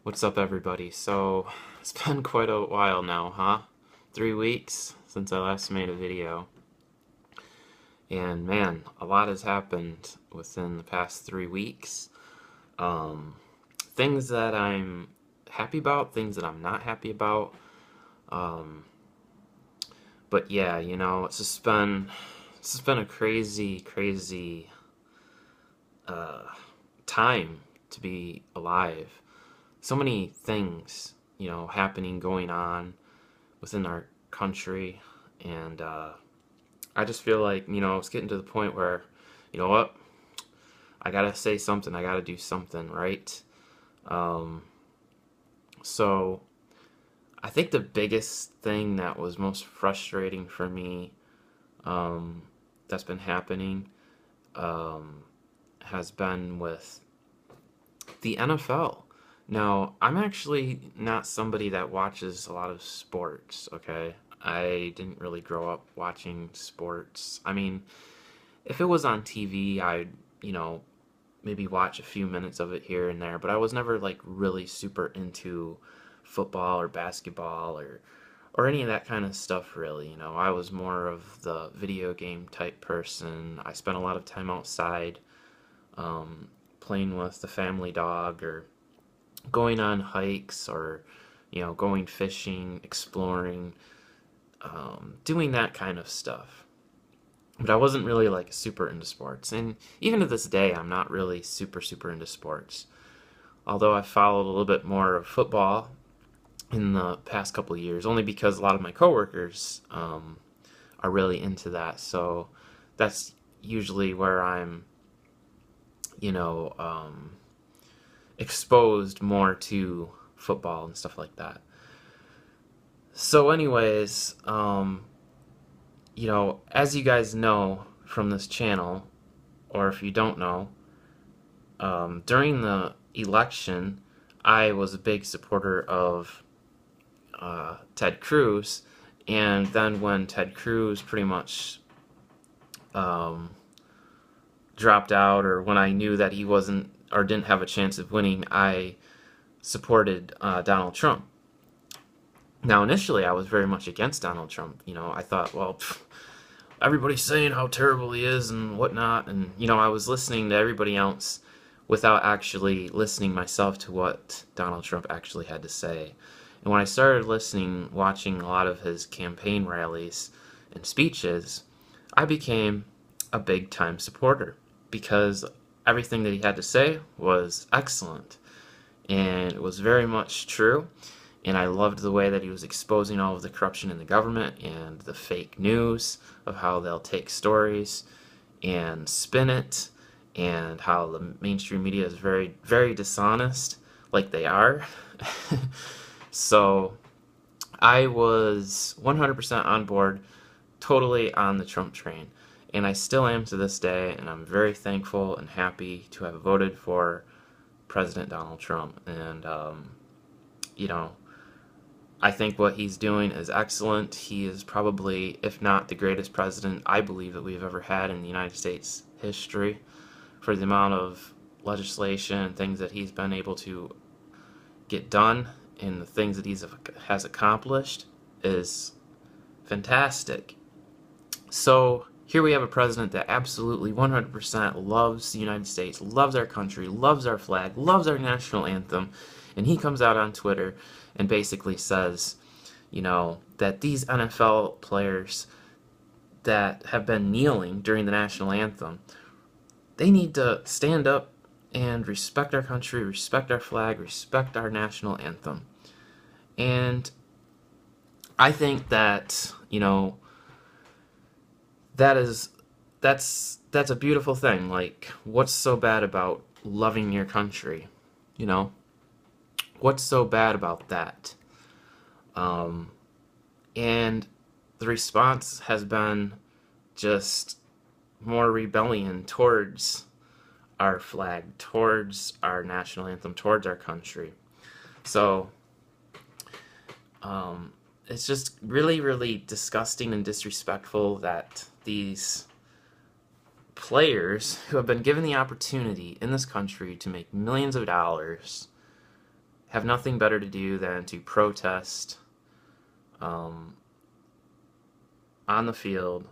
What's up, everybody? So, it's been quite a while now, huh? 3 weeks since I last made a video. And man, a lot has happened within the past 3 weeks. Um, Things that I'm happy about, things that I'm not happy about. Um, but yeah, it's just been a crazy uh, time to be alive. So many things, happening, going on within our country, and I just feel like it's getting to the point where, you know what, I gotta say something, I gotta do something, right? Um, so I think the biggest thing that was most frustrating for me, um, that's been happening, um, has been with the NFL. Now, I'm actually not somebody that watches a lot of sports, okay? I didn't really grow up watching sports. I mean, if it was on TV, I'd, you know, maybe watch a few minutes of it here and there, but I was never like really super into football or basketball or any of that kind of stuff really. I was more of the video game type person. I spent a lot of time outside, um, playing with the family dog or going on hikes or going fishing, exploring, doing that kind of stuff. But I wasn't really like super into sports, and even to this day, I'm not really super into sports. Although I followed a little bit more of football in the past couple of years, only because a lot of my coworkers are really into that. So that's usually where I'm, you know, um, exposed more to football and stuff like that. So, anyways, as you guys know from this channel, or if you don't know, during the election, I was a big supporter of Ted Cruz, and then when Ted Cruz pretty much um, dropped out, or when I knew that he wasn't or didn't have a chance of winning, I supported Donald Trump. Now, initially, I was very much against Donald Trump. I thought, well, everybody's saying how terrible he is and whatnot, and I was listening to everybody else without actually listening myself to what Donald Trump actually had to say. And when I started listening, watching a lot of his campaign rallies and speeches, I became a big time supporter because everything that he had to say was excellent and it was very much true. And I loved the way that he was exposing all of the corruption in the government and the fake news of how they'll take stories and spin it, and how the mainstream media is very dishonest, like they are. So I was 100% on board, totally on the Trump train. And I still am to this day, and I'm very thankful and happy to have voted for President Donald Trump. And, you know, I think what he's doing is excellent. He is probably, if not the greatest president I believe that we've ever had in the United States history, for the amount of legislation and things that he's been able to get done and the things that has accomplished is fantastic. So here we have a president that absolutely 100% loves the United States, loves our country, loves our flag, loves our national anthem, and he comes out on Twitter and basically says, that these NFL players that have been kneeling during the national anthem, they need to stand up and respect our country, respect our flag, respect our national anthem. And I think that, that is that's a beautiful thing. Like, what's so bad about loving your country? You know, what's so bad about that? Um, and the response has been just more rebellion towards our flag, towards our national anthem, towards our country. So it's just really disgusting and disrespectful that these players who have been given the opportunity in this country to make millions of dollars have nothing better to do than to protest um, on the field,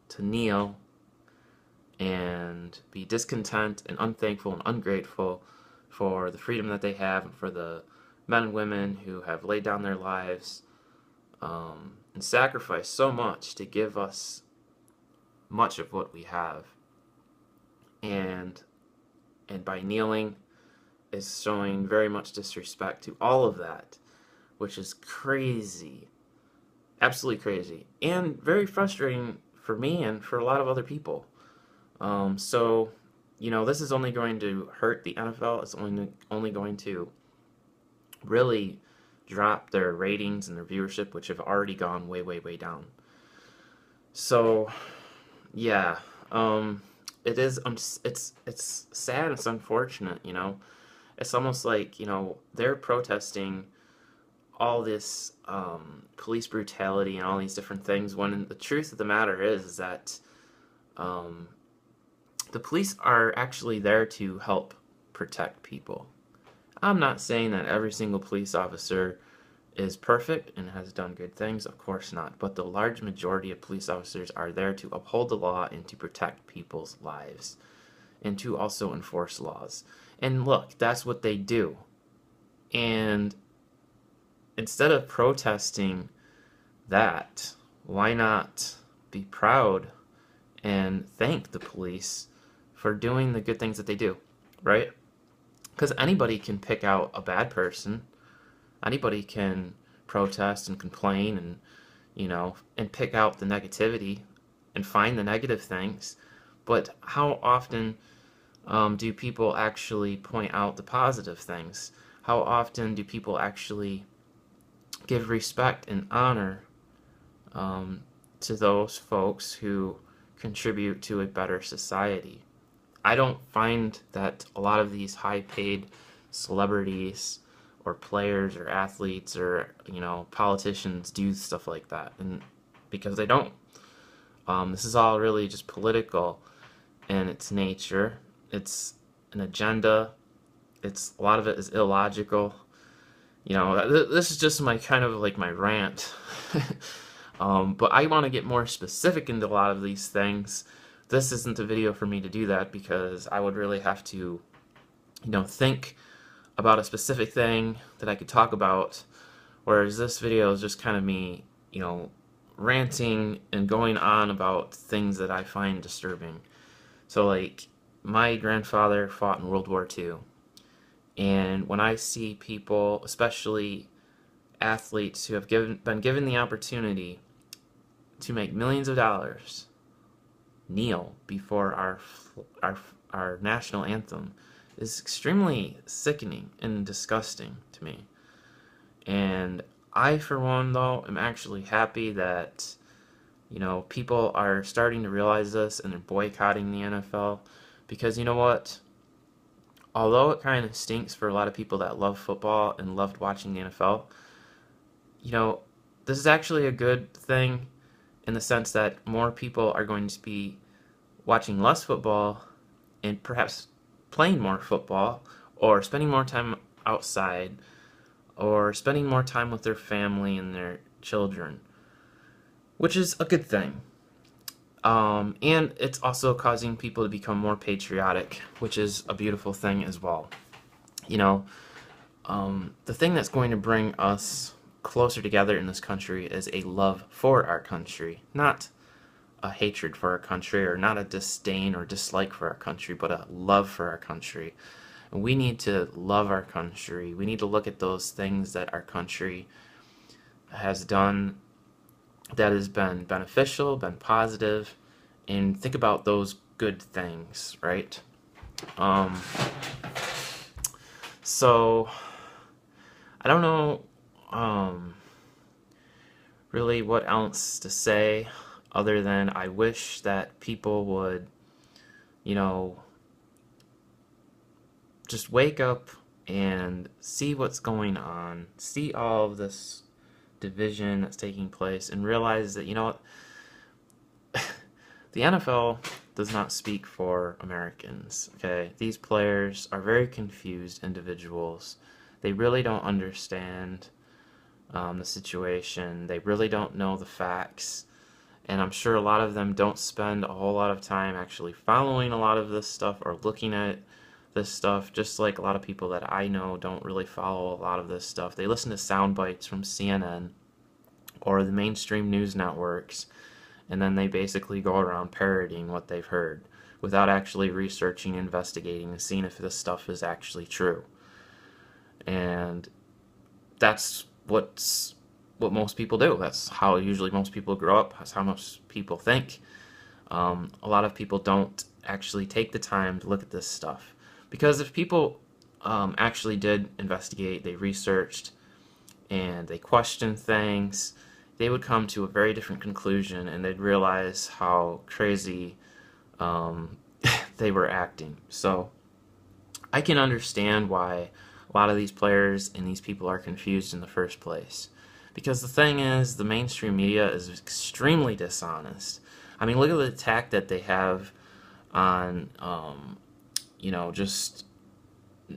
to kneel and be discontent and unthankful and ungrateful for the freedom that they have and for the men and women who have laid down their lives and sacrificed so much to give us much of what we have. And by kneeling is showing very much disrespect to all of that, which is crazy, absolutely crazy, and very frustrating for me and for a lot of other people. So, this is only going to hurt the NFL. It's only going to really drop their ratings and their viewership, which have already gone way, way, way down. So, yeah, it is. It's sad. It's unfortunate. It's almost like they're protesting all this police brutality and all these different things. When the truth of the matter is that the police are actually there to help protect people. I'm not saying that every single police officer is perfect and has done good things, of course not, but the large majority of police officers are there to uphold the law and to protect people's lives and to also enforce laws. And look, that's what they do. And instead of protesting that, why not be proud and thank the police for doing the good things that they do, right? Because anybody can pick out a bad person. Anybody can protest and complain and pick out the negativity and find the negative things. But how often do people actually point out the positive things? How often do people actually give respect and honor to those folks who contribute to a better society? I don't find that a lot of these high-paid celebrities or players or athletes or politicians do stuff like that, and because they don't. This is all really just political in its nature. It's an agenda. A lot of it is illogical. This is just my kind of like my rant. But I want to get more specific into a lot of these things. This isn't the video for me to do that because I would really have to, think about a specific thing that I could talk about. Whereas this video is just kind of me, ranting and going on about things that I find disturbing. So, like, my grandfather fought in World War II. And when I see people, especially athletes who have been given the opportunity to make millions of dollars, kneel before our national anthem is extremely sickening and disgusting to me. And I, for one, though, am actually happy that people are starting to realize this and they're boycotting the NFL, because you know what? Although it kind of stinks for a lot of people that love football and loved watching the NFL, this is actually a good thing in the sense that more people are going to be watching less football and perhaps playing more football or spending more time outside or spending more time with their family and their children, which is a good thing. And it's also causing people to become more patriotic, which is a beautiful thing as well. The thing that's going to bring us closer together in this country is a love for our country, not a hatred for our country, or not a disdain or dislike for our country, but a love for our country. And we need to love our country. We need to look at those things that our country has done that has been beneficial, been positive, and think about those good things, right? So I don't know really what else to say other than I wish that people would, just wake up and see what's going on, see all of this division that's taking place, and realize that, the NFL does not speak for Americans, okay? These players are very confused individuals. They really don't understand the situation. They really don't know the facts. And I'm sure a lot of them don't spend a whole lot of time actually following a lot of this stuff or looking at this stuff, just like a lot of people that I know don't really follow a lot of this stuff. They listen to sound bites from CNN or the mainstream news networks, and then they basically go around parroting what they've heard without actually researching, investigating, and seeing if this stuff is actually true. And that's what most people do. That's how usually most people grow up. That's how most people think. A lot of people don't actually take the time to look at this stuff, because if people actually did investigate, they researched, and they questioned things, they would come to a very different conclusion, and they'd realize how crazy um, they were acting. So I can understand why a lot of these players and these people are confused in the first place. Because the thing is, the mainstream media is extremely dishonest. I mean, look at the attack that they have on, just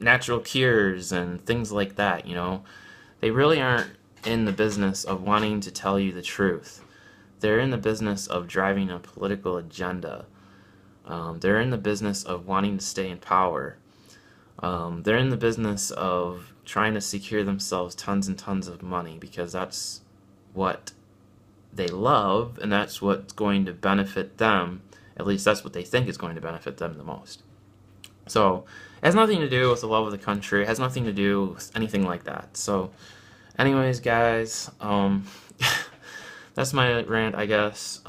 natural cures and things like that. They really aren't in the business of wanting to tell you the truth. They're in the business of driving a political agenda. They're in the business of wanting to stay in power. They're in the business of trying to secure themselves tons and tons of money, because that's what they love, and that's what's going to benefit them. At least that's what they think is going to benefit them the most. So it has nothing to do with the love of the country. It has nothing to do with anything like that. So anyways, guys, that's my rant, I guess.